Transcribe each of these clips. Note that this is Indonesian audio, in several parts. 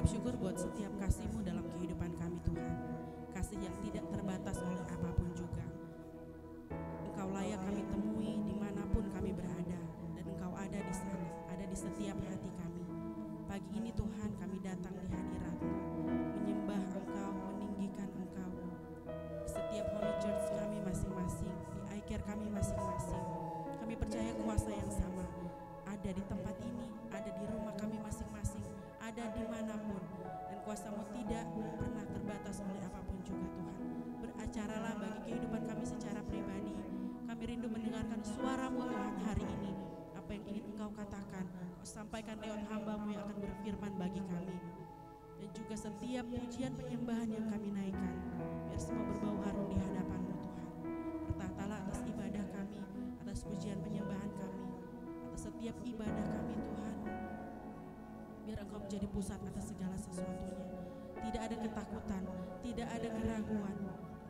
syukur buat setiap kasih-Mu dalam kehidupan kami Tuhan. Kasih yang tidak terbatas oleh apapun juga. Engkau layak kami temui dimanapun kami berada. Dan Engkau ada di sana, ada di setiap hati kami. Pagi ini Tuhan kami datang di hadirat-Mu, menyembah Engkau, meninggikan Engkau. Di setiap Holy Church kami masing-masing, di iCare kami masing-masing. Kami percaya kuasa yang sama ada di tempat ini, ada di rumah kami masing-masing, ada dimanapun. Dan kuasa-Mu tidak pernah terbatas oleh apapun juga Tuhan. Beracaralah bagi kehidupan kami secara pribadi. Kami rindu mendengarkan suara-Mu Tuhan hari ini. Apa yang ingin Engkau katakan, Kau sampaikan lewat hamba-Mu yang akan berfirman bagi kami. Dan juga setiap pujian penyembahan yang kami naikkan, biar semua berbau harum di hadapan-Mu Tuhan. Bertahtalah atas ibadah kami, atas pujian penyembahan kami, atas setiap ibadah kami Tuhan. Biar Engkau menjadi pusat atas segala sesuatunya. Tidak ada ketakutan, tidak ada keraguan.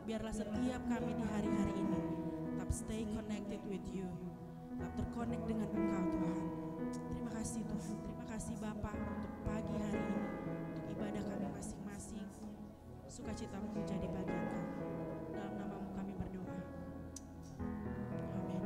Biarlah setiap kami di hari-hari ini tetap stay connected with you, tetap terkonek dengan Engkau Tuhan. Terima kasih Tuhan, terima kasih Bapa untuk pagi hari ini, untuk ibadah kami masing-masing. Sukacita-Mu menjadi bagian kami. Dalam nama-Mu kami berdoa. Amin.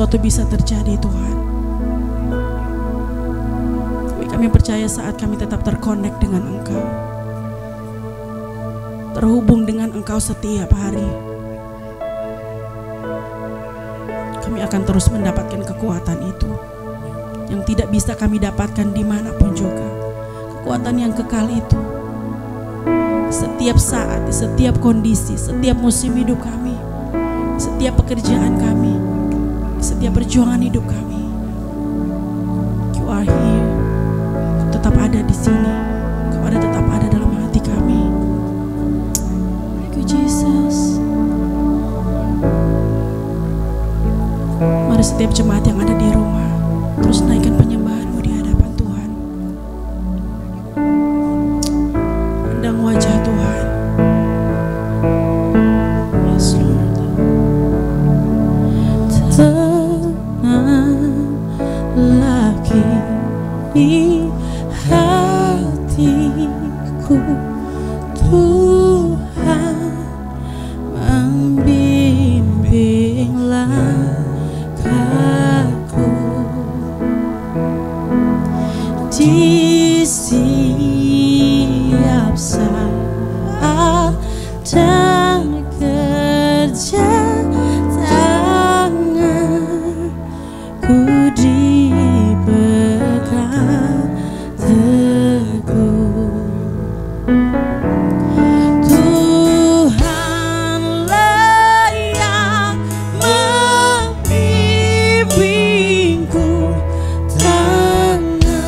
sesuatu bisa terjadi Tuhan. Tapi kami percaya saat kami tetap terkonek dengan Engkau, terhubung dengan Engkau setiap hari, kami akan terus mendapatkan kekuatan itu yang tidak bisa kami dapatkan dimanapun juga. Kekuatan yang kekal itu setiap saat, di setiap kondisi, setiap musim hidup kami, setiap pekerjaan kami, setiap perjuangan hidup kami. You are here. Kau tetap ada di sini. Kau ada tetap ada dalam hati kami. Thank you Jesus. Mari setiap jemaat yang ada di rumah terus naikkan penyembahanmu di hadapan Tuhan. Pandang wajah Tuhan. Yes Lord. Tenanglah kini hatiku, Tuhan membimbinglah aku di setiap saat dan kerja tanganku dipegang teguh. Tuhanlah yang membimbingku, tanganku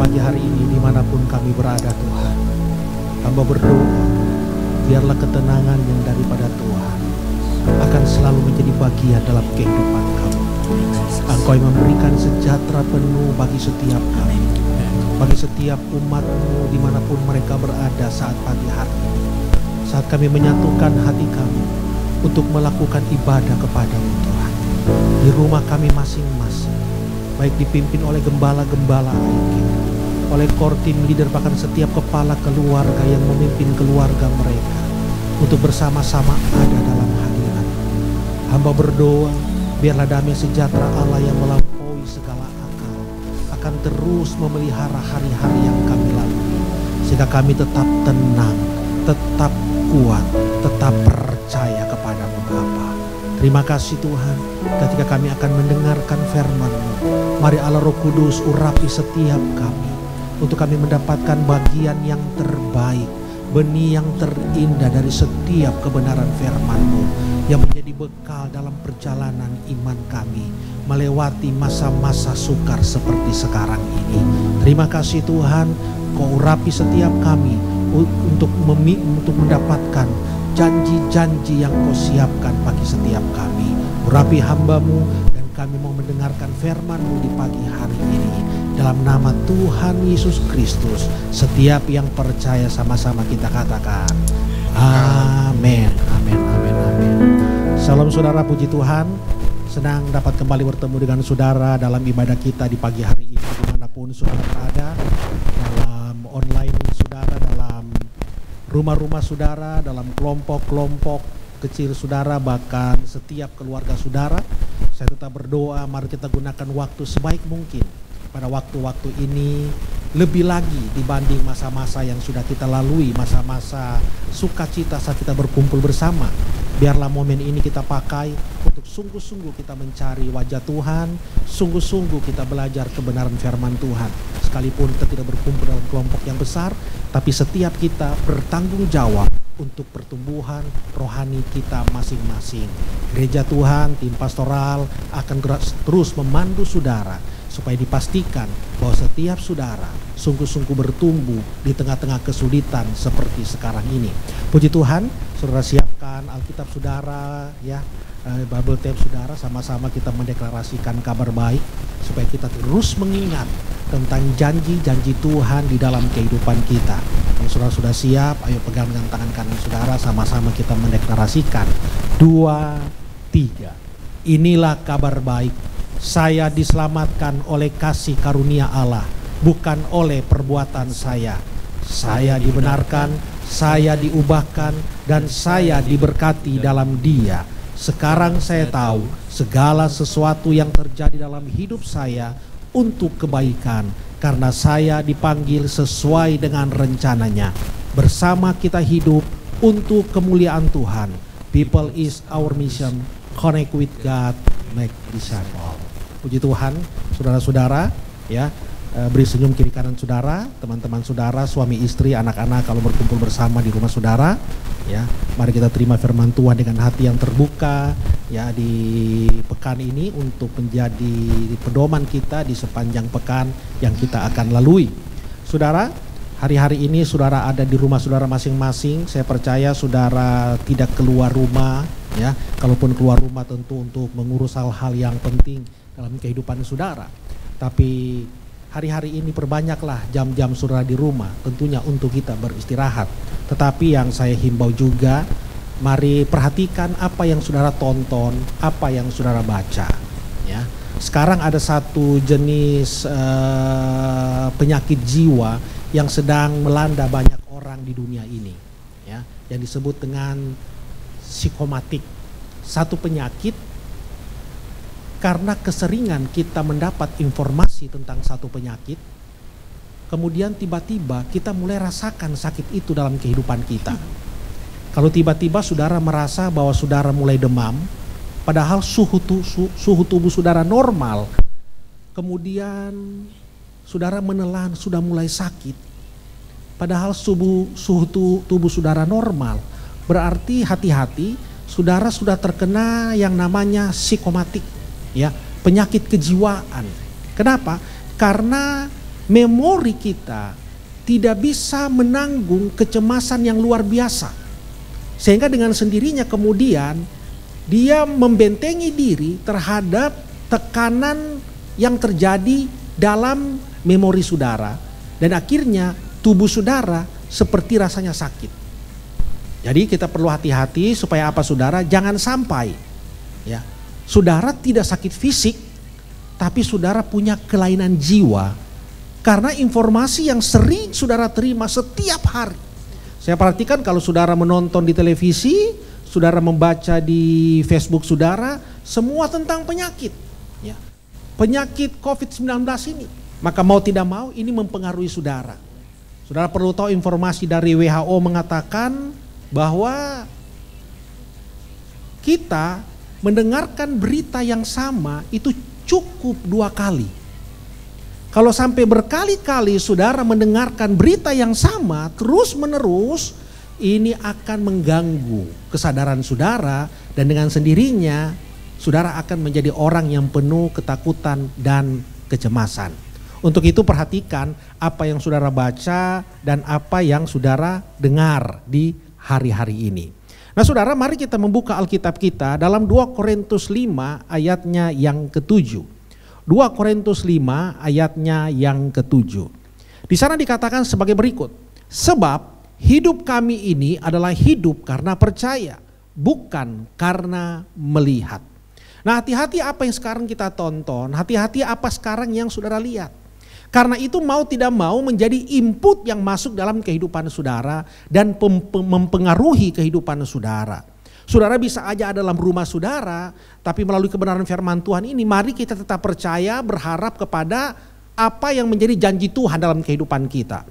pagi hari ini dimanapun kami berada Tuhan. Hamba berdoa, biarlah ketenangan yang daripada Tuhan akan selalu menjadi bagian dalam kehidupan kami. Engkau yang memberikan sejahtera penuh bagi setiap kami, bagi setiap umat-Mu dimanapun mereka berada saat pagi hari ini. Saat kami menyatukan hati kami untuk melakukan ibadah kepada-Mu Tuhan, di rumah kami masing-masing, baik dipimpin oleh gembala-gembala AIK, oleh core team leader, bahkan setiap kepala keluarga yang memimpin keluarga mereka untuk bersama-sama ada dalam hadirat. Hamba berdoa, biarlah damai sejahtera Allah yang melampaui segala akal akan terus memelihara hari-hari yang kami lalui, sehingga kami tetap tenang, tetap kuat, tetap percaya kepada-Mu Bapa. Terima kasih Tuhan, ketika kami akan mendengarkan firman-Mu, mari Allah Roh Kudus urapi setiap kami, untuk kami mendapatkan bagian yang terbaik, benih yang terindah dari setiap kebenaran firman-Mu, yang menjadi bekal dalam perjalanan iman kami, melewati masa-masa sukar seperti sekarang ini. Terima kasih Tuhan, Kau urapi setiap kami untuk mendapatkan janji-janji yang Kau siapkan bagi setiap kami. Urapi hamba-Mu, dan kami mau mendengarkan firman-Mu di pagi hari ini. Dalam nama Tuhan Yesus Kristus, setiap yang percaya sama-sama kita katakan amin, amin, amin, amin. Salam saudara, puji Tuhan. Senang dapat kembali bertemu dengan saudara dalam ibadah kita di pagi hari ini, dimanapun saudara berada, dalam online saudara, dalam rumah-rumah saudara, dalam kelompok-kelompok kecil saudara, bahkan setiap keluarga saudara. Saya tetap berdoa, mari kita gunakan waktu sebaik mungkin pada waktu-waktu ini, lebih lagi dibanding masa-masa yang sudah kita lalui, masa-masa sukacita saat kita berkumpul bersama. Biarlah momen ini kita pakai untuk sungguh-sungguh kita mencari wajah Tuhan, sungguh-sungguh kita belajar kebenaran firman Tuhan. Sekalipun kita tidak berkumpul dalam kelompok yang besar, tapi setiap kita bertanggung jawab untuk pertumbuhan rohani kita masing-masing. Gereja Tuhan, tim pastoral akan terus memandu saudara supaya dipastikan bahwa setiap saudara sungguh-sungguh bertumbuh di tengah-tengah kesulitan seperti sekarang ini. Puji Tuhan, saudara siapkan Alkitab saudara, ya, Bible tape saudara, sama-sama kita mendeklarasikan kabar baik supaya kita terus mengingat tentang janji-janji Tuhan di dalam kehidupan kita. Kalau saudara sudah siap, ayo pegang dengan tangan kanan saudara, sama-sama kita mendeklarasikan 2, 3. Inilah kabar baik. Saya diselamatkan oleh kasih karunia Allah, bukan oleh perbuatan saya. Saya dibenarkan, saya diubahkan, dan saya diberkati dalam Dia. Sekarang saya tahu segala sesuatu yang terjadi dalam hidup saya untuk kebaikan, karena saya dipanggil sesuai dengan rencananya. Bersama kita hidup untuk kemuliaan Tuhan. People is our mission. Connect with God, make disciple. Puji Tuhan, saudara-saudara, ya, beri senyum kiri kanan saudara, teman-teman saudara, suami istri, anak-anak kalau berkumpul bersama di rumah saudara, ya. Mari kita terima firman Tuhan dengan hati yang terbuka, ya, di pekan ini untuk menjadi pedoman kita di sepanjang pekan yang kita akan lalui. Saudara, hari-hari ini saudara ada di rumah saudara masing-masing. Saya percaya saudara tidak keluar rumah, ya. Kalaupun keluar rumah tentu untuk mengurus hal-hal yang penting dalam kehidupan saudara. Tapi hari-hari ini perbanyaklah jam-jam saudara di rumah, tentunya untuk kita beristirahat. Tetapi yang saya himbau juga, mari perhatikan apa yang saudara tonton, apa yang saudara baca, ya. Sekarang ada satu jenis penyakit jiwa yang sedang melanda banyak orang di dunia ini, ya, yang disebut dengan psikomatik. Satu penyakit karena keseringan kita mendapat informasi tentang satu penyakit, kemudian tiba-tiba kita mulai rasakan sakit itu dalam kehidupan kita. Kalau tiba-tiba saudara merasa bahwa saudara mulai demam, padahal suhu tubuh saudara normal, kemudian saudara menelan sudah mulai sakit, padahal suhu tubuh saudara normal, berarti hati-hati, saudara sudah terkena yang namanya psikomatik, ya, penyakit kejiwaan. Kenapa? Karena memori kita tidak bisa menanggung kecemasan yang luar biasa. Sehingga dengan sendirinya kemudian dia membentengi diri terhadap tekanan yang terjadi dalam memori saudara. Dan akhirnya tubuh saudara seperti rasanya sakit. Jadi kita perlu hati-hati supaya apa saudara? Jangan sampai ya, saudara tidak sakit fisik, tapi saudara punya kelainan jiwa karena informasi yang sering saudara terima setiap hari. Saya perhatikan kalau saudara menonton di televisi, saudara membaca di Facebook saudara, semua tentang penyakit. Ya. Penyakit COVID-19 ini. Maka mau tidak mau ini mempengaruhi saudara. Saudara perlu tahu informasi dari WHO mengatakan bahwa kita mendengarkan berita yang sama itu cukup 2 kali. Kalau sampai berkali-kali saudara mendengarkan berita yang sama terus menerus, ini akan mengganggu kesadaran saudara dan dengan sendirinya saudara akan menjadi orang yang penuh ketakutan dan kecemasan. Untuk itu perhatikan apa yang saudara baca dan apa yang saudara dengar di hari-hari ini. Nah saudara, mari kita membuka Alkitab kita dalam 2 Korintus 5 ayatnya yang ke-7. 2 Korintus 5 ayatnya yang ke-7. Di sana dikatakan sebagai berikut. Sebab hidup kami ini adalah hidup karena percaya, bukan karena melihat. Nah hati-hati apa yang sekarang kita tonton, hati-hati apa sekarang yang saudara lihat. Karena itu mau tidak mau menjadi input yang masuk dalam kehidupan saudara dan mempengaruhi kehidupan saudara. Saudara bisa aja ada dalam rumah saudara, tapi melalui kebenaran firman Tuhan ini mari kita tetap percaya, berharap kepada apa yang menjadi janji Tuhan dalam kehidupan kita.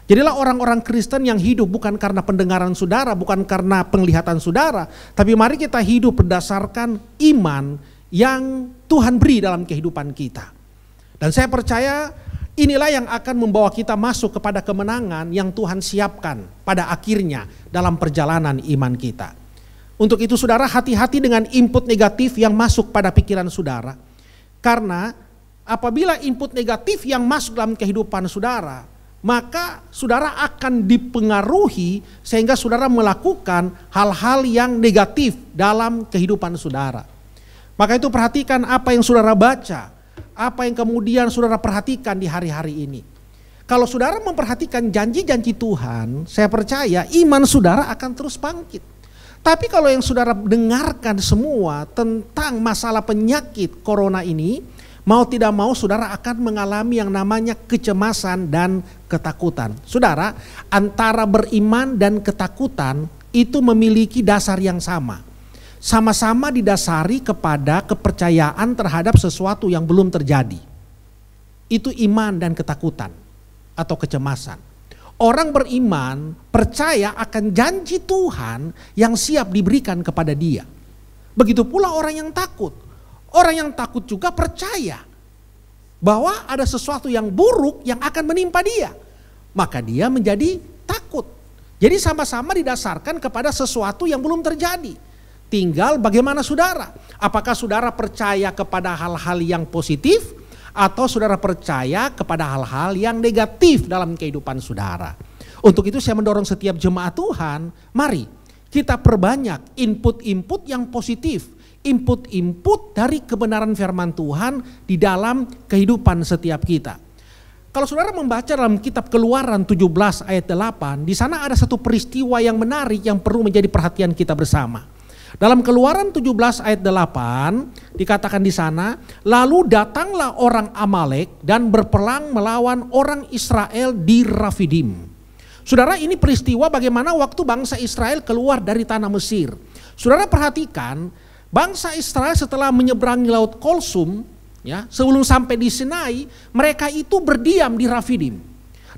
Jadilah orang-orang Kristen yang hidup bukan karena pendengaran saudara, bukan karena penglihatan saudara, tapi mari kita hidup berdasarkan iman yang Tuhan beri dalam kehidupan kita. Dan saya percaya inilah yang akan membawa kita masuk kepada kemenangan yang Tuhan siapkan pada akhirnya dalam perjalanan iman kita. Untuk itu saudara, hati-hati dengan input negatif yang masuk pada pikiran saudara. Karena apabila input negatif yang masuk dalam kehidupan saudara, maka saudara akan dipengaruhi sehingga saudara melakukan hal-hal yang negatif dalam kehidupan saudara. Maka itu perhatikan apa yang saudara baca, apa yang kemudian saudara perhatikan di hari-hari ini. Kalau saudara memperhatikan janji-janji Tuhan, saya percaya iman saudara akan terus bangkit. Tapi kalau yang saudara dengarkan semua tentang masalah penyakit corona ini, mau tidak mau saudara akan mengalami yang namanya kecemasan dan ketakutan. Saudara, antara beriman dan ketakutan itu memiliki dasar yang sama. Sama-sama didasari kepada kepercayaan terhadap sesuatu yang belum terjadi. Itu iman dan ketakutan atau kecemasan. Orang beriman percaya akan janji Tuhan yang siap diberikan kepada dia. Begitu pula orang yang takut. Orang yang takut juga percaya bahwa ada sesuatu yang buruk yang akan menimpa dia. Maka dia menjadi takut. Jadi sama-sama didasarkan kepada sesuatu yang belum terjadi. Tinggal bagaimana saudara. Apakah saudara percaya kepada hal-hal yang positif atau saudara percaya kepada hal-hal yang negatif dalam kehidupan saudara. Untuk itu saya mendorong setiap jemaat Tuhan, mari kita perbanyak input-input yang positif. Input-input dari kebenaran firman Tuhan di dalam kehidupan setiap kita. Kalau saudara membaca dalam kitab Keluaran 17 ayat 8, di sana ada satu peristiwa yang menarik yang perlu menjadi perhatian kita bersama. Dalam Keluaran 17 ayat 8 dikatakan di sana, lalu datanglah orang Amalek dan berperang melawan orang Israel di Rafidim. Saudara, ini peristiwa bagaimana waktu bangsa Israel keluar dari tanah Mesir. Saudara perhatikan, bangsa Israel setelah menyeberangi laut Kolsum, ya, sebelum sampai di Sinai, mereka itu berdiam di Rafidim.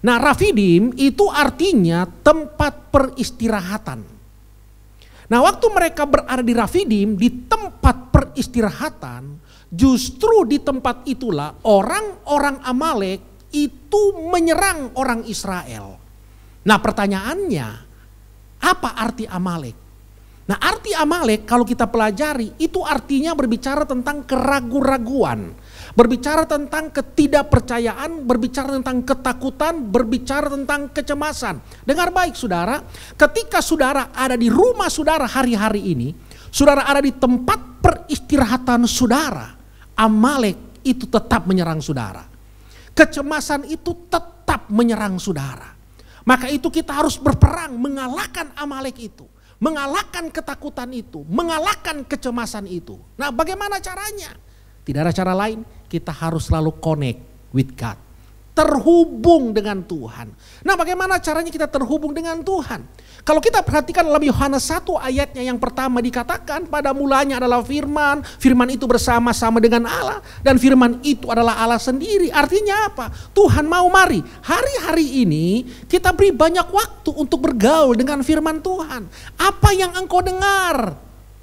Nah, Rafidim itu artinya tempat peristirahatan. Nah, waktu mereka berada di Rafidim, di tempat peristirahatan, justru di tempat itulah orang-orang Amalek itu menyerang orang Israel. Nah, pertanyaannya, apa arti Amalek? Nah, arti Amalek kalau kita pelajari itu artinya berbicara tentang keraguan-raguan, berbicara tentang ketidakpercayaan, berbicara tentang ketakutan, berbicara tentang kecemasan. Dengar baik saudara, ketika saudara ada di rumah saudara hari-hari ini, saudara ada di tempat peristirahatan saudara, Amalek itu tetap menyerang saudara. Kecemasan itu tetap menyerang saudara. Maka itu kita harus berperang mengalahkan Amalek itu. Mengalahkan ketakutan itu, mengalahkan kecemasan itu. Nah, bagaimana caranya? Tidak ada cara lain, kita harus selalu connect with God. Terhubung dengan Tuhan. Nah, bagaimana caranya kita terhubung dengan Tuhan? Kalau kita perhatikan dalam Yohanes 1 ayatnya yang pertama dikatakan, pada mulanya adalah firman, firman itu bersama-sama dengan Allah, dan firman itu adalah Allah sendiri. Artinya apa? Tuhan mau mari, hari-hari ini kita beri banyak waktu untuk bergaul dengan firman Tuhan. Apa yang engkau dengar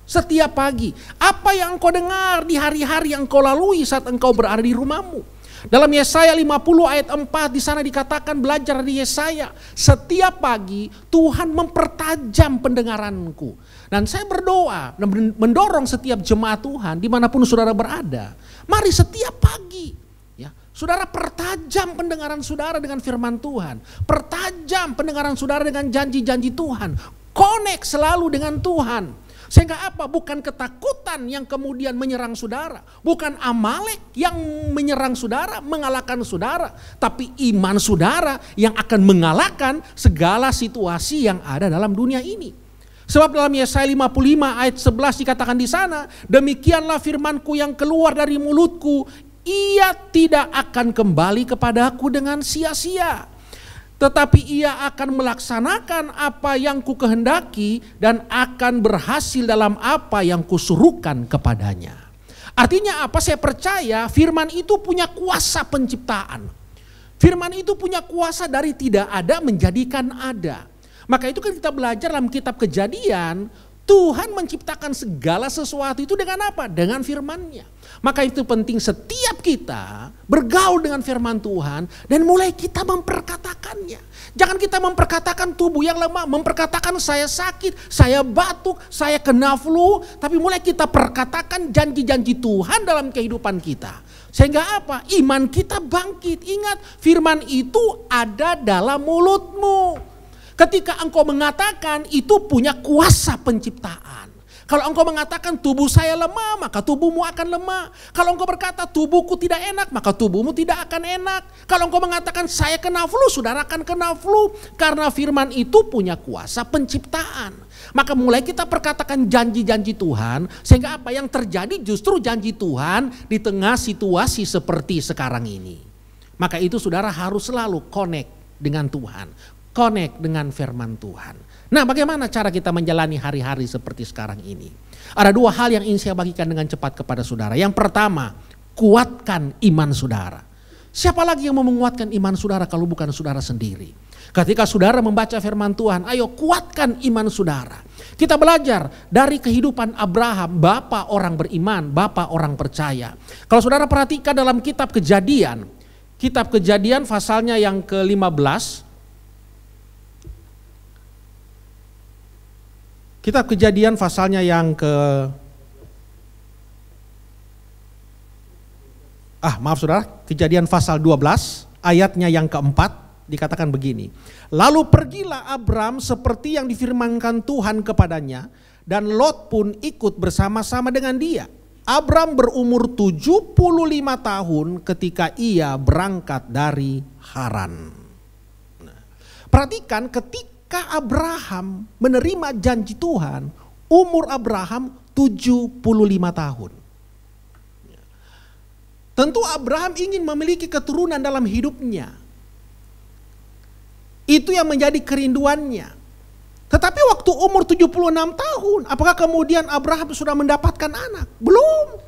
setiap pagi? Apa yang engkau dengar di hari-hari yang engkau lalui saat engkau berada di rumahmu? Dalam Yesaya 50 ayat 4 di sana dikatakan, belajar di Yesaya, setiap pagi Tuhan mempertajam pendengaranku. Dan saya berdoa dan mendorong setiap jemaat Tuhan dimanapun saudara berada, mari setiap pagi ya, saudara pertajam pendengaran saudara dengan firman Tuhan, pertajam pendengaran saudara dengan janji-janji Tuhan, connect selalu dengan Tuhan. Sehingga apa? Bukan ketakutan yang kemudian menyerang saudara. Bukan Amalek yang menyerang saudara, mengalahkan saudara. Tapi iman saudara yang akan mengalahkan segala situasi yang ada dalam dunia ini. Sebab dalam Yesaya 55 ayat 11 dikatakan di sana, demikianlah firmanku yang keluar dari mulutku, ia tidak akan kembali kepadaku dengan sia-sia. Tetapi ia akan melaksanakan apa yang ku kehendaki dan akan berhasil dalam apa yang kusuruhkan kepadanya. Artinya apa? Saya percaya firman itu punya kuasa penciptaan. Firman itu punya kuasa dari tidak ada menjadikan ada. Maka itu kan kita belajar dalam kitab Kejadian, Tuhan menciptakan segala sesuatu itu dengan apa? Dengan firman-Nya. Maka itu penting setiap kita bergaul dengan firman Tuhan dan mulai kita memperkatakannya. Jangan kita memperkatakan tubuh yang lemah, memperkatakan saya sakit, saya batuk, saya kena flu. Tapi mulai kita perkatakan janji-janji Tuhan dalam kehidupan kita. Sehingga apa? Iman kita bangkit. Ingat, firman itu ada dalam mulutmu. Ketika engkau mengatakan, itu punya kuasa penciptaan. Kalau engkau mengatakan tubuh saya lemah, maka tubuhmu akan lemah. Kalau engkau berkata tubuhku tidak enak, maka tubuhmu tidak akan enak. Kalau engkau mengatakan saya kena flu, saudara akan kena flu. Karena firman itu punya kuasa penciptaan. Maka mulai kita perkatakan janji-janji Tuhan, sehingga apa yang terjadi justru janji Tuhan di tengah situasi seperti sekarang ini. Maka itu saudara harus selalu connect dengan Tuhan, connect dengan firman Tuhan. Nah, bagaimana cara kita menjalani hari-hari seperti sekarang ini? Ada dua hal yang ingin saya bagikan dengan cepat kepada saudara. Yang pertama, kuatkan iman saudara. Siapa lagi yang mau menguatkan iman saudara kalau bukan saudara sendiri? Ketika saudara membaca firman Tuhan, ayo kuatkan iman saudara. Kita belajar dari kehidupan Abraham, bapa orang beriman, bapa orang percaya. Kalau saudara perhatikan dalam kitab Kejadian pasalnya yang ke-15, Kitab Kejadian pasalnya yang Kejadian pasal 12 ayatnya yang keempat dikatakan begini. Lalu pergilah Abram seperti yang difirmankan Tuhan kepadanya, dan Lot pun ikut bersama-sama dengan dia. Abram berumur 75 tahun ketika ia berangkat dari Haran. Nah, perhatikan ketika Abraham menerima janji Tuhan, umur Abraham 75 tahun. Tentu Abraham ingin memiliki keturunan dalam hidupnya. Itu yang menjadi kerinduannya. Tetapi waktu umur 76 tahun, apakah kemudian Abraham sudah mendapatkan anak? Belum.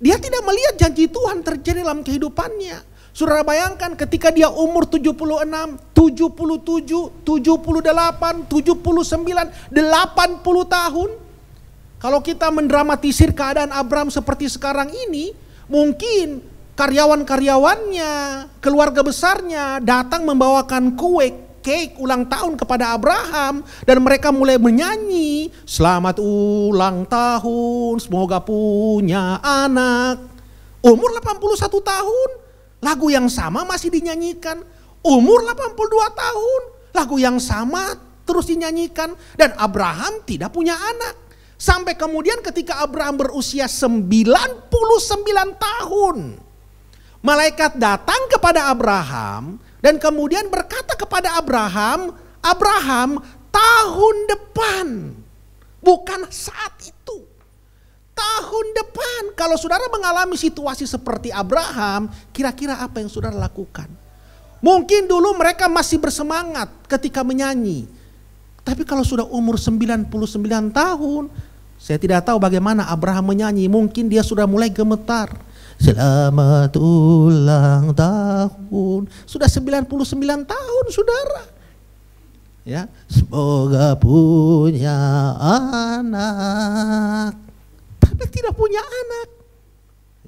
Dia tidak melihat janji Tuhan terjadi dalam kehidupannya. Saudara bayangkan ketika dia umur 76, 77, 78, 79, 80 tahun. Kalau kita mendramatisir keadaan Abraham seperti sekarang ini, mungkin karyawan-karyawannya, keluarga besarnya datang membawakan kue cake ulang tahun kepada Abraham. Dan mereka mulai menyanyi, selamat ulang tahun, semoga punya anak. Umur 81 tahun, lagu yang sama masih dinyanyikan. Umur 82 tahun, lagu yang sama terus dinyanyikan. Dan Abraham tidak punya anak. Sampai kemudian ketika Abraham berusia 99 tahun, malaikat datang kepada Abraham dan kemudian berkata kepada Abraham, Abraham, tahun depan, bukan saat itu. Tahun depan. Kalau saudara mengalami situasi seperti Abraham, kira-kira apa yang saudara lakukan? Mungkin dulu mereka masih bersemangat ketika menyanyi. Tapi kalau sudah umur 99 tahun, saya tidak tahu bagaimana Abraham menyanyi. Mungkin dia sudah mulai gemetar. Selamat ulang tahun. Sudah 99 tahun saudara. Ya, semoga punya anak. Tapi tidak punya anak.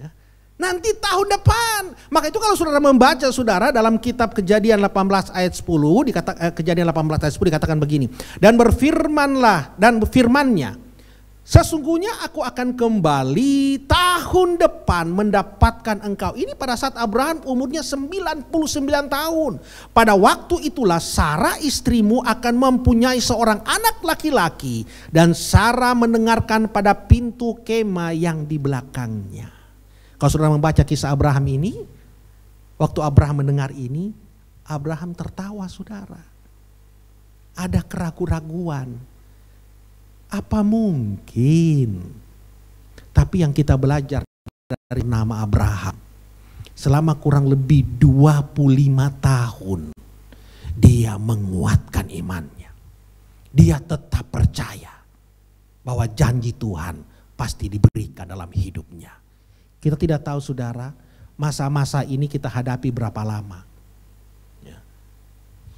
Ya. Nanti tahun depan. Maka itu kalau saudara membaca saudara dalam kitab Kejadian 18 ayat 10. Kejadian 18 ayat 10 dikatakan begini. Dan berfirmanlah dan firmannya. Sesungguhnya aku akan kembali tahun depan mendapatkan engkau. Ini pada saat Abraham umurnya 99 tahun. Pada waktu itulah Sarah istrimu akan mempunyai seorang anak laki-laki. Dan Sarah mendengarkan pada pintu kemah yang di belakangnya. Kalau saudara membaca kisah Abraham ini, waktu Abraham mendengar ini, Abraham tertawa saudara. Ada keraguan-raguan. Apa mungkin? Tapi yang kita belajar dari nama Abraham, selama kurang lebih 25 tahun, dia menguatkan imannya. Dia tetap percaya bahwa janji Tuhan pasti diberikan dalam hidupnya. Kita tidak tahu saudara, masa-masa ini kita hadapi berapa lama.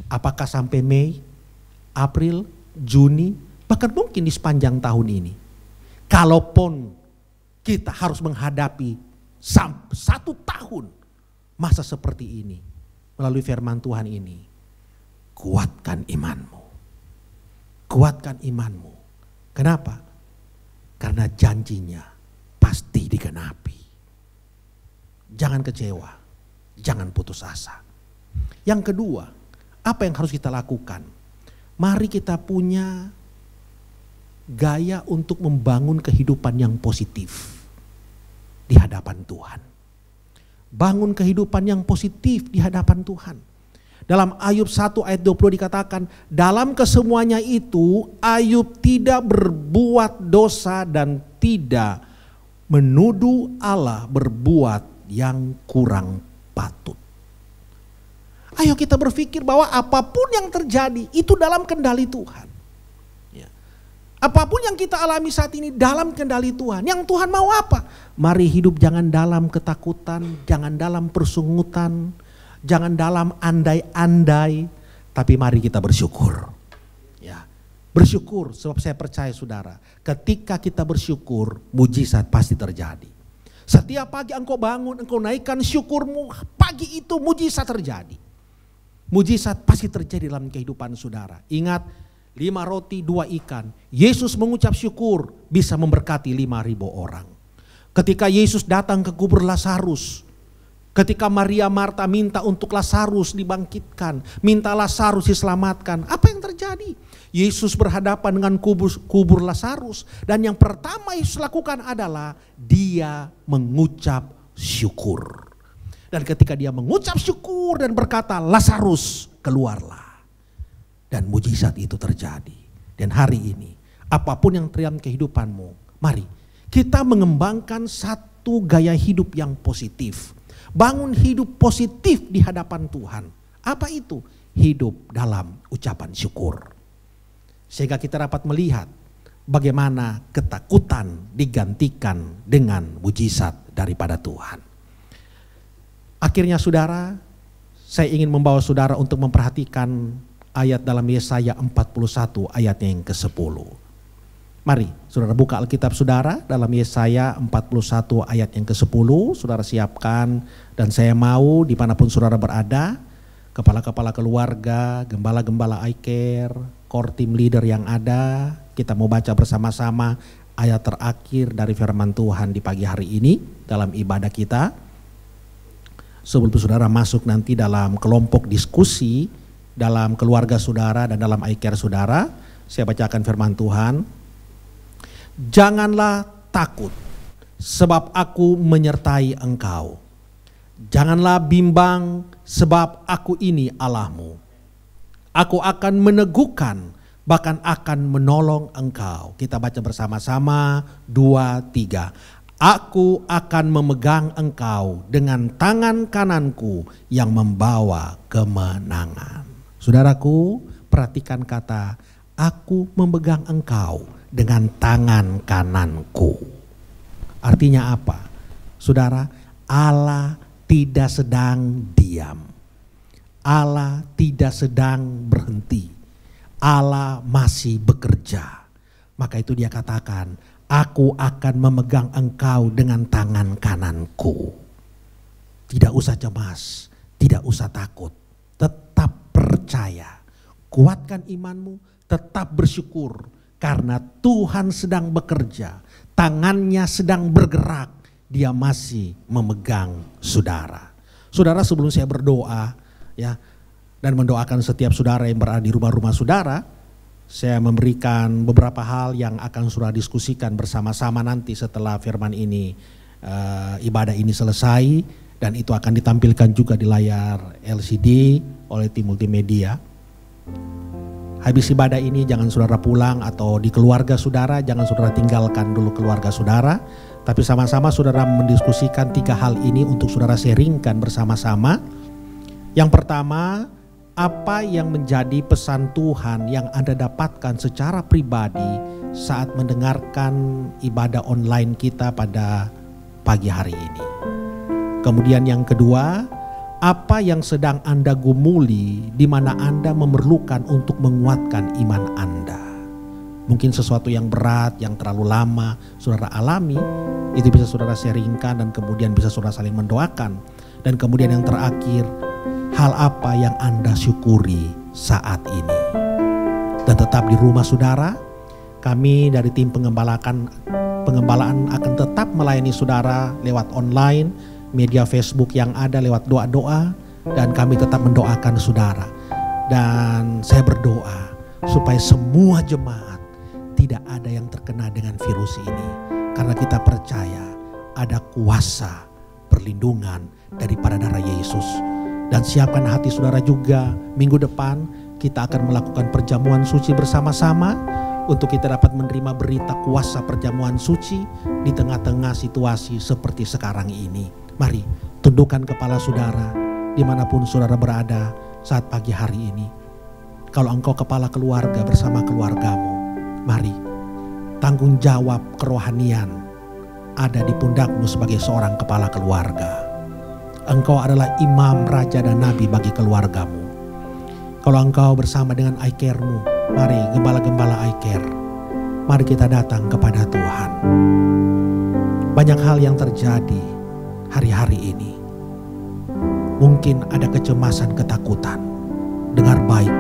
Apakah sampai Mei, April, Juni, bahkan mungkin di sepanjang tahun ini. Kalaupun kita harus menghadapi 1 tahun masa seperti ini. Melalui firman Tuhan ini. Kuatkan imanmu. Kuatkan imanmu. Kenapa? Karena janjinya pasti digenapi. Jangan kecewa. Jangan putus asa. Yang kedua, apa yang harus kita lakukan? Mari kita punya gaya untuk membangun kehidupan yang positif di hadapan Tuhan. Bangun kehidupan yang positif di hadapan Tuhan. Dalam Ayub 1 ayat 20 dikatakan, dalam kesemuanya itu Ayub tidak berbuat dosa dan tidak menuduh Allah berbuat yang kurang patut. Ayo kita berpikir bahwa apapun yang terjadi itu dalam kendali Tuhan. Apapun yang kita alami saat ini dalam kendali Tuhan. Yang Tuhan mau apa? Mari hidup jangan dalam ketakutan, jangan dalam persungutan, jangan dalam andai-andai, tapi mari kita bersyukur. Ya, bersyukur sebab saya percaya saudara, ketika kita bersyukur, mujizat pasti terjadi. Setiap pagi engkau bangun, engkau naikkan syukurmu, pagi itu mujizat terjadi. Mujizat pasti terjadi dalam kehidupan saudara. Ingat, 5 roti 2 ikan. Yesus mengucap syukur bisa memberkati 5.000 orang. Ketika Yesus datang ke kubur Lazarus. Ketika Maria Marta minta untuk Lazarus dibangkitkan. Minta Lazarus diselamatkan. Apa yang terjadi? Yesus berhadapan dengan kubur Lazarus. Dan yang pertama Yesus lakukan adalah dia mengucap syukur. Dan ketika dia mengucap syukur dan berkata, Lazarus keluarlah. Dan mujizat itu terjadi. Dan hari ini, apapun yang terjadi kehidupanmu, mari kita mengembangkan satu gaya hidup yang positif. Bangun hidup positif di hadapan Tuhan. Apa itu? Hidup dalam ucapan syukur. Sehingga kita dapat melihat bagaimana ketakutan digantikan dengan mujizat daripada Tuhan. Akhirnya saudara, saya ingin membawa saudara untuk memperhatikan ayat dalam Yesaya 41 ayatnya yang ke-10. Mari saudara buka Alkitab saudara dalam Yesaya 41 ayat yang ke-10. Saudara siapkan dan saya mau dimanapun saudara berada. kepala-kepala keluarga, gembala-gembala iCare, core team leader yang ada. Kita mau baca bersama-sama ayat terakhir dari firman Tuhan di pagi hari ini dalam ibadah kita. Sebelum saudara masuk nanti dalam kelompok diskusi, dalam keluarga saudara dan dalam iCare saudara, saya bacakan firman Tuhan. Janganlah takut, sebab aku menyertai engkau. Janganlah bimbang, sebab aku ini Allahmu. Aku akan meneguhkan, bahkan akan menolong engkau. Kita baca bersama-sama, 2, 3. Aku akan memegang engkau dengan tangan kananku yang membawa kemenangan. Saudaraku, perhatikan kata, aku memegang engkau dengan tangan kananku. Artinya apa? Saudara, Allah tidak sedang diam. Allah tidak sedang berhenti. Allah masih bekerja. Maka itu dia katakan, aku akan memegang engkau dengan tangan kananku. Tidak usah cemas, tidak usah takut. Tetap percaya. Kuatkan imanmu, tetap bersyukur. Karena Tuhan sedang bekerja. Tangannya sedang bergerak. Dia masih memegang saudara. Saudara, sebelum saya berdoa ya dan mendoakan setiap saudara yang berada di rumah-rumah saudara, saya memberikan beberapa hal yang akan saudara diskusikan bersama-sama nanti setelah firman ini, ibadah ini selesai, dan itu akan ditampilkan juga di layar LCD oleh tim multimedia. Habis ibadah ini jangan saudara pulang atau di keluarga saudara, jangan saudara tinggalkan dulu keluarga saudara, tapi sama-sama saudara mendiskusikan 3 hal ini untuk saudara sharingkan bersama-sama. Yang pertama, apa yang menjadi pesan Tuhan yang Anda dapatkan secara pribadi saat mendengarkan ibadah online kita pada pagi hari ini. Kemudian yang kedua, apa yang sedang Anda gumuli di mana Anda memerlukan untuk menguatkan iman Anda. Mungkin sesuatu yang berat, yang terlalu lama saudara alami, itu bisa saudara sharingkan dan kemudian bisa saudara saling mendoakan. Dan kemudian yang terakhir, hal apa yang Anda syukuri saat ini. Dan tetap di rumah saudara, kami dari tim pengembalaan akan tetap melayani saudara lewat online, media Facebook yang ada, lewat doa-doa, dan kami tetap mendoakan saudara. Dan saya berdoa supaya semua jemaat tidak ada yang terkena dengan virus ini. Karena kita percaya ada kuasa perlindungan daripada darah Yesus. Dan siapkan hati saudara juga, minggu depan kita akan melakukan perjamuan suci bersama-sama untuk kita dapat menerima berita kuasa perjamuan suci di tengah-tengah situasi seperti sekarang ini. Mari tundukkan kepala saudara dimanapun saudara berada saat pagi hari ini. Kalau engkau kepala keluarga bersama keluargamu, mari tanggung jawab kerohanian ada di pundakmu sebagai seorang kepala keluarga. Engkau adalah imam, raja, dan nabi bagi keluargamu. Kalau engkau bersama dengan iCare-mu, mari gembala-gembala iCare, mari kita datang kepada Tuhan. Banyak hal yang terjadi hari-hari ini. Mungkin ada kecemasan, ketakutan. Dengar baik,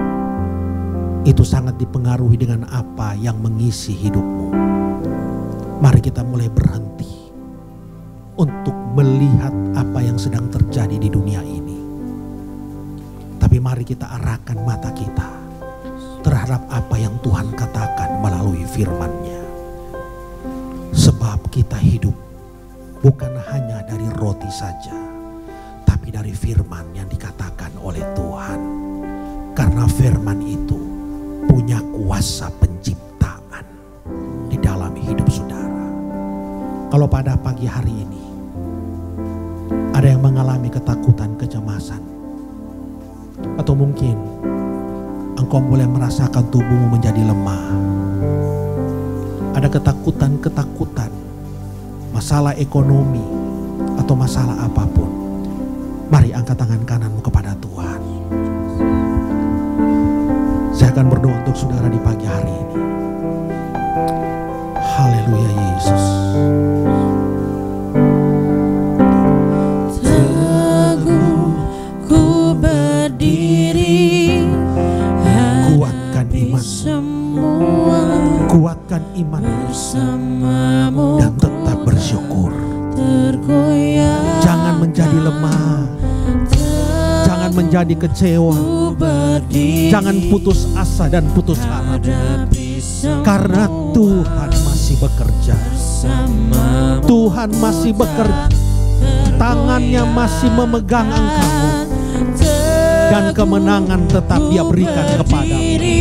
itu sangat dipengaruhi dengan apa yang mengisi hidupmu. Mari kita mulai berhenti untuk melihat apa yang sedang terjadi di dunia ini. Tapi mari kita arahkan mata kita terhadap apa yang Tuhan katakan melalui firman-Nya. Sebab kita hidup bukan hanya dari roti saja, tapi dari firman yang dikatakan oleh Tuhan. Karena firman itu punya kuasa penciptaan di dalam hidup saudara. Kalau pada pagi hari ini ada yang mengalami ketakutan, kecemasan, atau mungkin engkau mulai merasakan tubuhmu menjadi lemah, ada ketakutan, masalah ekonomi atau masalah apapun, mari angkat tangan kananmu kepada Tuhan. Saya akan berdoa untuk saudara di pagi hari ini. Haleluya Yesus. Teguh ku berdiri Kuatkan iman dan tetap bersyukur. Jangan menjadi lemah, jangan menjadi kecewa, jangan putus asa dan putus harap, karena Tuhan masih bekerja. Tuhan masih bekerja, tangannya masih memegang engkau, dan kemenangan tetap Dia berikan kepadamu.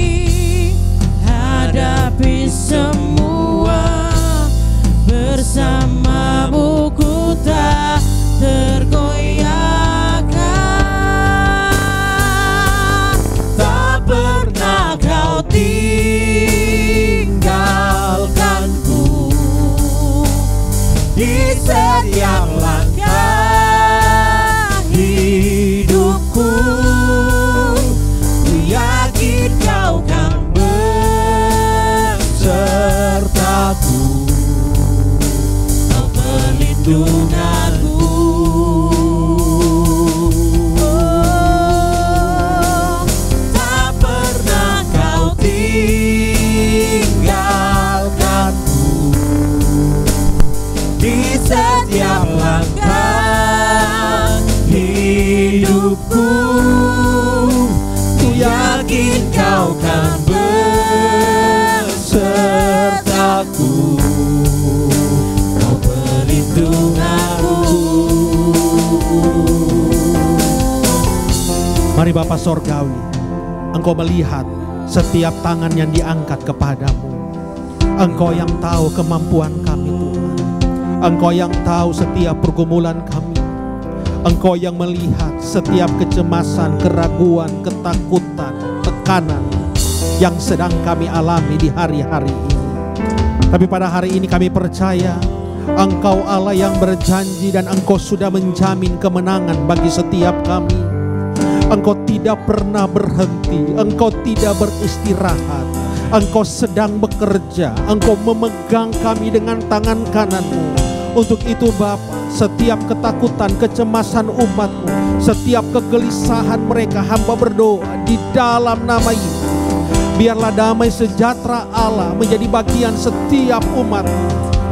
Hadapi semua, bersamamu ku tak tergoyahkan. Tak pernah kau tinggalkanku di setiap langkah hidupku. Ku yakin kau kan sertaku, kau perlindunganku. Tak pernah kau tinggalkanku di setiap langkah hidupku. Ku yakin kau kan sertaku, kau perlindunganku. Mari Bapa Sorgawi, Engkau melihat setiap tangan yang diangkat kepadamu. Engkau yang tahu kemampuan kami Tuhan. Engkau yang tahu setiap pergumulan kami. Engkau yang melihat setiap kecemasan, keraguan, ketakutan, tekanan yang sedang kami alami di hari-hari ini. Tapi pada hari ini kami percaya Engkau Allah yang berjanji, dan Engkau sudah menjamin kemenangan bagi setiap kami. Engkau tidak pernah berhenti, Engkau tidak beristirahat, Engkau sedang bekerja, Engkau memegang kami dengan tangan kanan-Mu. Untuk itu Bapa, setiap ketakutan, kecemasan umat-Mu, setiap kegelisahan mereka, hamba berdoa di dalam nama Yesus. Biarlah damai sejahtera Allah menjadi bagian setiap umat-Mu,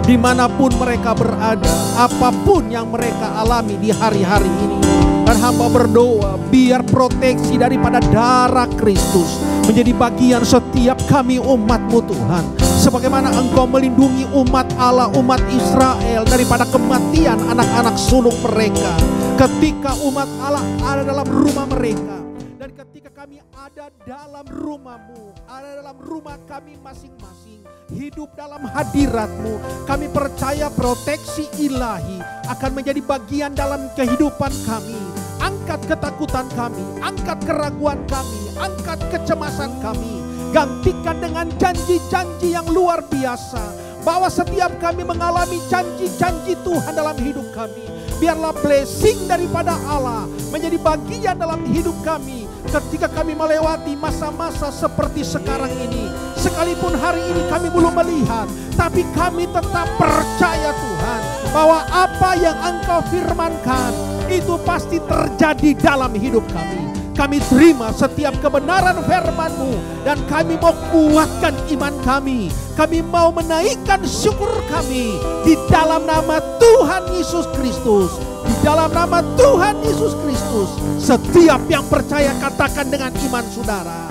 dimanapun mereka berada, apapun yang mereka alami di hari-hari ini. Dan hamba berdoa, biar proteksi daripada darah Kristus menjadi bagian setiap kami umat-Mu Tuhan. Sebagaimana Engkau melindungi umat Allah, umat Israel daripada kematian anak-anak sulung mereka ketika umat Allah ada dalam rumah mereka. Dan ketika kami ada dalam rumah-Mu, ada dalam rumah kami masing-masing, hidup dalam hadirat-Mu, kami percaya proteksi ilahi akan menjadi bagian dalam kehidupan kami. Angkat ketakutan kami, angkat keraguan kami, angkat kecemasan kami. Gantikan dengan janji-janji yang luar biasa, bahwa setiap kami mengalami janji-janji Tuhan dalam hidup kami. Biarlah blessing daripada Allah menjadi bagian dalam hidup kami ketika kami melewati masa-masa seperti sekarang ini. Sekalipun hari ini kami belum melihat, tapi kami tetap percaya Tuhan, bahwa apa yang Engkau firmankan itu pasti terjadi dalam hidup kami. Kami terima setiap kebenaran firman-Mu, dan kami mau kuatkan iman kami. Kami mau menaikkan syukur kami di dalam nama Tuhan Yesus Kristus. Di dalam nama Tuhan Yesus Kristus. Setiap yang percaya katakan dengan iman saudara.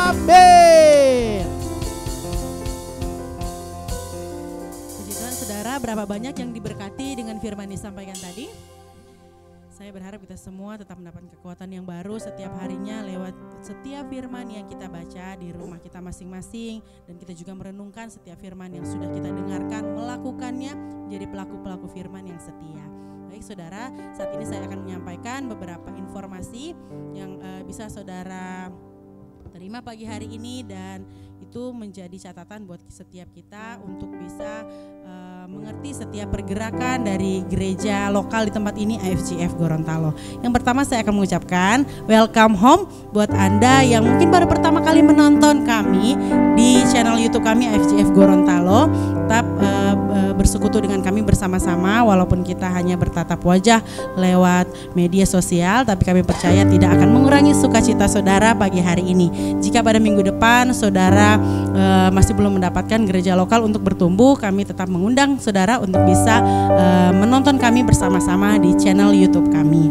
Amin. Puji Tuhan saudara, berapa banyak yang diberkati dengan firman yang disampaikan tadi? Saya berharap kita semua tetap mendapat kekuatan yang baru setiap harinya lewat setiap firman yang kita baca di rumah kita masing-masing. Dan kita juga merenungkan setiap firman yang sudah kita dengarkan, melakukannya, menjadi pelaku-pelaku firman yang setia. Baik saudara, saat ini saya akan menyampaikan beberapa informasi yang bisa saudara terima pagi hari ini, dan itu menjadi catatan buat setiap kita untuk bisa mengerti setiap pergerakan dari gereja lokal di tempat ini, AFGF Gorontalo. Yang pertama saya akan mengucapkan welcome home buat Anda yang mungkin baru pertama kali menonton kami di channel YouTube kami AFGF Gorontalo. Tetap bersekutu dengan kami bersama-sama, walaupun kita hanya bertatap wajah lewat media sosial, tapi kami percaya tidak akan mengurangi sukacita saudara pagi hari ini. Jika pada minggu depan saudara masih belum mendapatkan gereja lokal untuk bertumbuh, kami tetap mengundang saudara untuk bisa menonton kami bersama-sama di channel YouTube kami.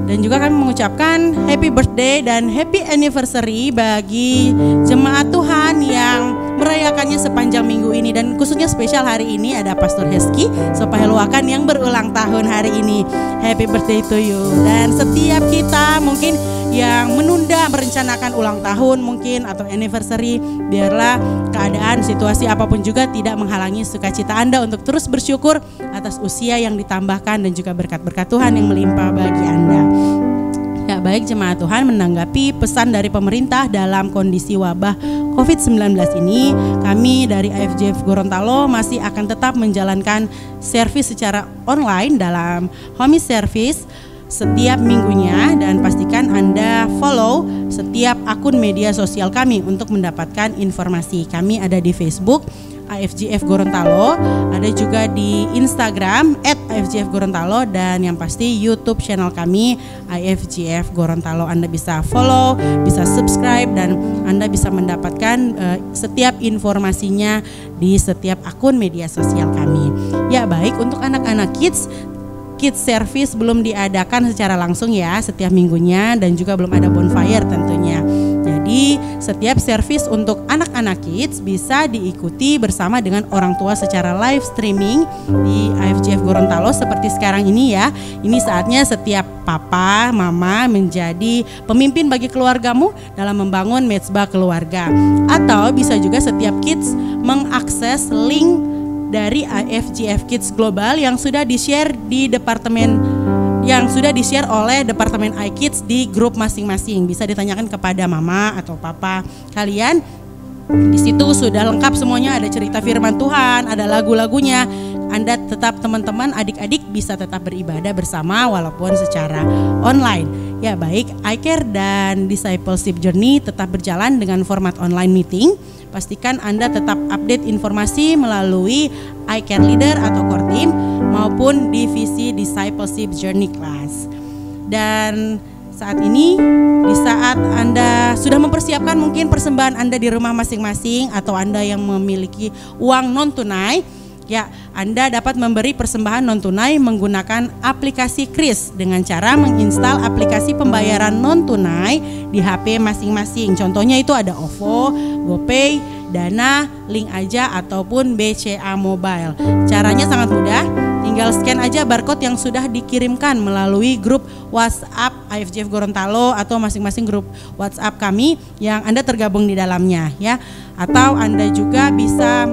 Dan juga kami mengucapkan happy birthday dan happy anniversary bagi jemaat Tuhan yang merayakannya sepanjang minggu ini. Dan khususnya spesial hari ini ada Pastor Heski Sopaheluakan yang berulang tahun hari ini. Happy birthday to you. Dan setiap kita mungkin yang menunda merencanakan ulang tahun mungkin atau anniversary, biarlah keadaan situasi apapun juga tidak menghalangi sukacita Anda untuk terus bersyukur atas usia yang ditambahkan dan juga berkat-berkat Tuhan yang melimpah bagi Anda. Ya, baik jemaat Tuhan, menanggapi pesan dari pemerintah dalam kondisi wabah COVID-19 ini, kami dari IFJF Gorontalo masih akan tetap menjalankan servis secara online dalam home service setiap minggunya, dan pastikan Anda follow setiap akun media sosial kami untuk mendapatkan informasi. Kami ada di Facebook IFJF Gorontalo, ada juga di Instagram @IFJF Gorontalo, dan yang pasti YouTube channel kami IFJF Gorontalo. Anda bisa follow, bisa subscribe, dan Anda bisa mendapatkan setiap informasinya di setiap akun media sosial kami. Ya, baik, untuk anak-anak kids service belum diadakan secara langsung ya setiap minggunya, dan juga belum ada bonfire tentunya. Jadi setiap service untuk anak-anak kids bisa diikuti bersama dengan orang tua secara live streaming di IFJF Gorontalo seperti sekarang ini ya. Ini saatnya setiap papa, mama menjadi pemimpin bagi keluargamu dalam membangun mezbah keluarga. Atau bisa juga setiap kids mengakses link dari IFJF Kids Global yang sudah di-share di departemen, yang sudah di-share oleh Departemen iKids di grup masing-masing. Bisa ditanyakan kepada mama atau papa kalian. Di situ sudah lengkap semuanya, ada cerita firman Tuhan, ada lagu-lagunya. Anda tetap, teman-teman, adik-adik bisa tetap beribadah bersama walaupun secara online. Ya, baik, iCare dan Discipleship Journey tetap berjalan dengan format online meeting. Pastikan Anda tetap update informasi melalui iCare Leader atau Core Team maupun divisi Discipleship Journey Class. Dan saat ini, di saat Anda sudah mempersiapkan mungkin persembahan Anda di rumah masing-masing, atau Anda yang memiliki uang non-tunai, ya, Anda dapat memberi persembahan non-tunai menggunakan aplikasi Kris dengan cara menginstal aplikasi pembayaran non-tunai di HP masing-masing. Contohnya itu ada OVO, GoPay, Dana, Link Aja, ataupun BCA Mobile. Caranya sangat mudah, tinggal scan aja barcode yang sudah dikirimkan melalui grup WhatsApp IFJF Gorontalo atau masing-masing grup WhatsApp kami yang Anda tergabung di dalamnya ya. Atau Anda juga bisa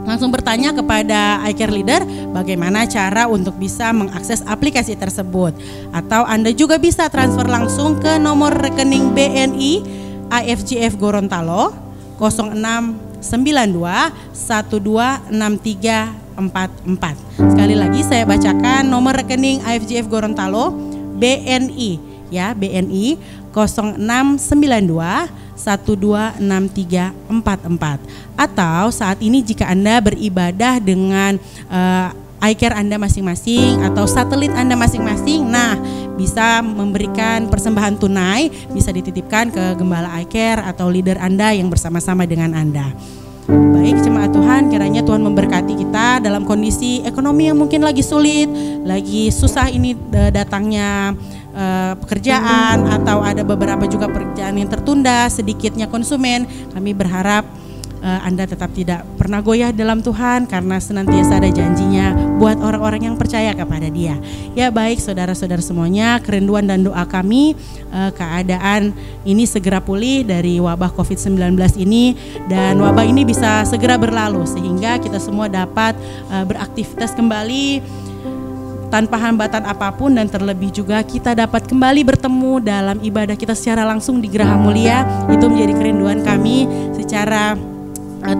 langsung bertanya kepada iCare Leader bagaimana cara untuk bisa mengakses aplikasi tersebut. Atau Anda juga bisa transfer langsung ke nomor rekening BNI IFJF Gorontalo 0692126344. Sekali lagi saya bacakan nomor rekening IFJF Gorontalo BNI ya, BNI 0692126344. Atau saat ini jika Anda beribadah dengan iCare Anda masing-masing atau satelit Anda masing-masing, nah bisa memberikan persembahan tunai, bisa dititipkan ke gembala iCare atau leader Anda yang bersama-sama dengan Anda. Baik jemaat Tuhan, kiranya Tuhan memberkati kita dalam kondisi ekonomi yang mungkin lagi sulit, lagi susah ini datangnya pekerjaan, atau ada beberapa juga pekerjaan yang tertunda, sedikitnya konsumen. Kami berharap Anda tetap tidak pernah goyah dalam Tuhan, karena senantiasa ada janjinya buat orang-orang yang percaya kepada Dia. Ya baik saudara-saudara semuanya, kerinduan dan doa kami keadaan ini segera pulih dari wabah COVID-19 ini, dan wabah ini bisa segera berlalu sehingga kita semua dapat beraktivitas kembali tanpa hambatan apapun, dan terlebih juga kita dapat kembali bertemu dalam ibadah kita secara langsung di Geraha Mulia. Itu menjadi kerinduan kami secara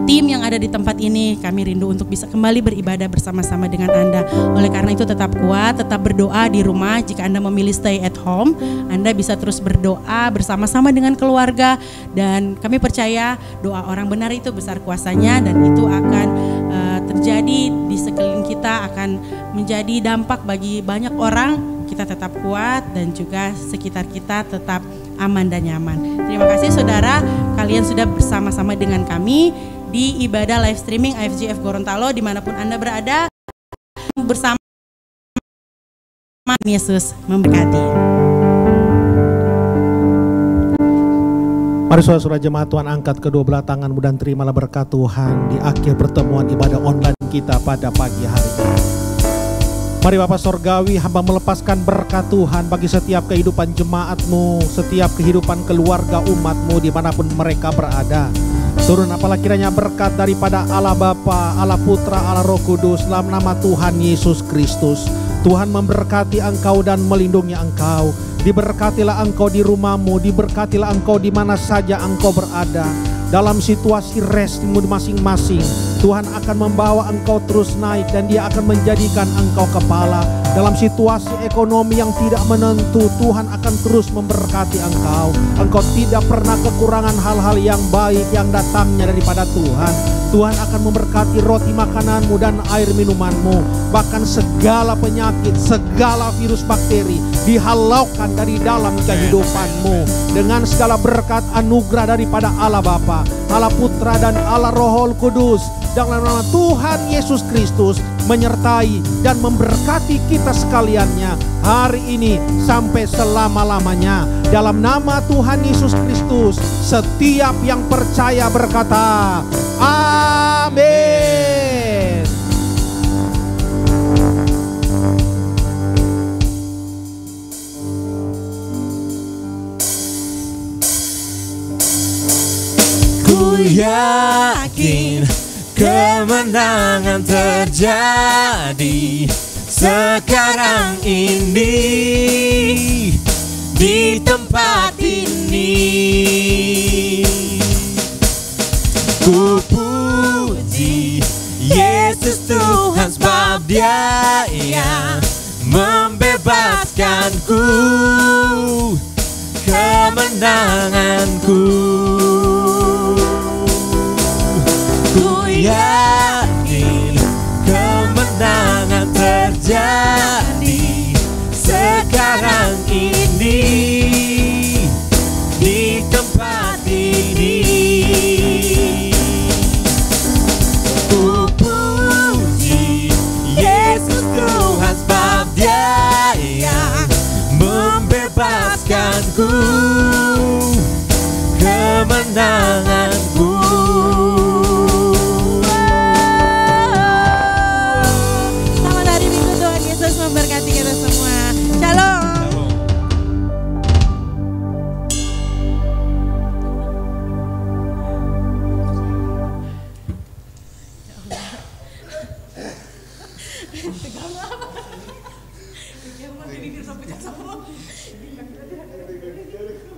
tim yang ada di tempat ini. Kami rindu untuk bisa kembali beribadah bersama-sama dengan Anda. Oleh karena itu tetap kuat, tetap berdoa di rumah. Jika Anda memilih stay at home, Anda bisa terus berdoa bersama-sama dengan keluarga, dan kami percaya doa orang benar itu besar kuasanya, dan itu akan terjadi terjadi di sekeliling kita akan menjadi dampak bagi banyak orang. Kita tetap kuat dan juga sekitar kita tetap aman dan nyaman. Terima kasih saudara, kalian sudah bersama-sama dengan kami di ibadah live streaming IFGF Gorontalo dimanapun Anda berada, bersama Yesus memberkati. Mari saudara-saudara jemaat Tuhan, angkat kedua belah tanganmu dan terimalah berkat Tuhan di akhir pertemuan ibadah online kita pada pagi hari ini. Mari Bapa Sorgawi, hamba melepaskan berkat Tuhan bagi setiap kehidupan jemaatmu, setiap kehidupan keluarga umatmu dimanapun mereka berada. Turun apalah kiranya berkat daripada Allah Bapa, Allah Putra, Allah Roh Kudus dalam nama Tuhan Yesus Kristus. Tuhan memberkati engkau dan melindungi engkau. Diberkatilah engkau di rumahmu, diberkatilah engkau di mana saja engkau berada. Dalam situasi restimu masing-masing, Tuhan akan membawa engkau terus naik dan Dia akan menjadikan engkau kepala. Dalam situasi ekonomi yang tidak menentu, Tuhan akan terus memberkati engkau. Engkau tidak pernah kekurangan hal-hal yang baik yang datangnya daripada Tuhan. Tuhan akan memberkati roti makananmu dan air minumanmu. Bahkan segala penyakit, segala virus bakteri dihalaukan dari dalam kehidupanmu. Dengan segala berkat anugerah daripada Allah Bapa, Allah Putra dan Allah Roh Kudus. Dalam nama Tuhan Yesus Kristus menyertai dan memberkati kita sekaliannya hari ini sampai selama-lamanya. Dalam nama Tuhan Yesus Kristus, setiap yang percaya berkata, amin. Ku yakin kemenangan terjadi sekarang ini di tempat ini. Ku puji Yesus Tuhan sebab Dia yang membebaskanku, kemenanganku. Ku yakin kemenangan terjadi sekarang ini di tempat ini. Ku puji Yesus Tuhan sebab Dia yang membebaskanku, kemenanganku. Memberkati kita semua. Shalom. Shalom.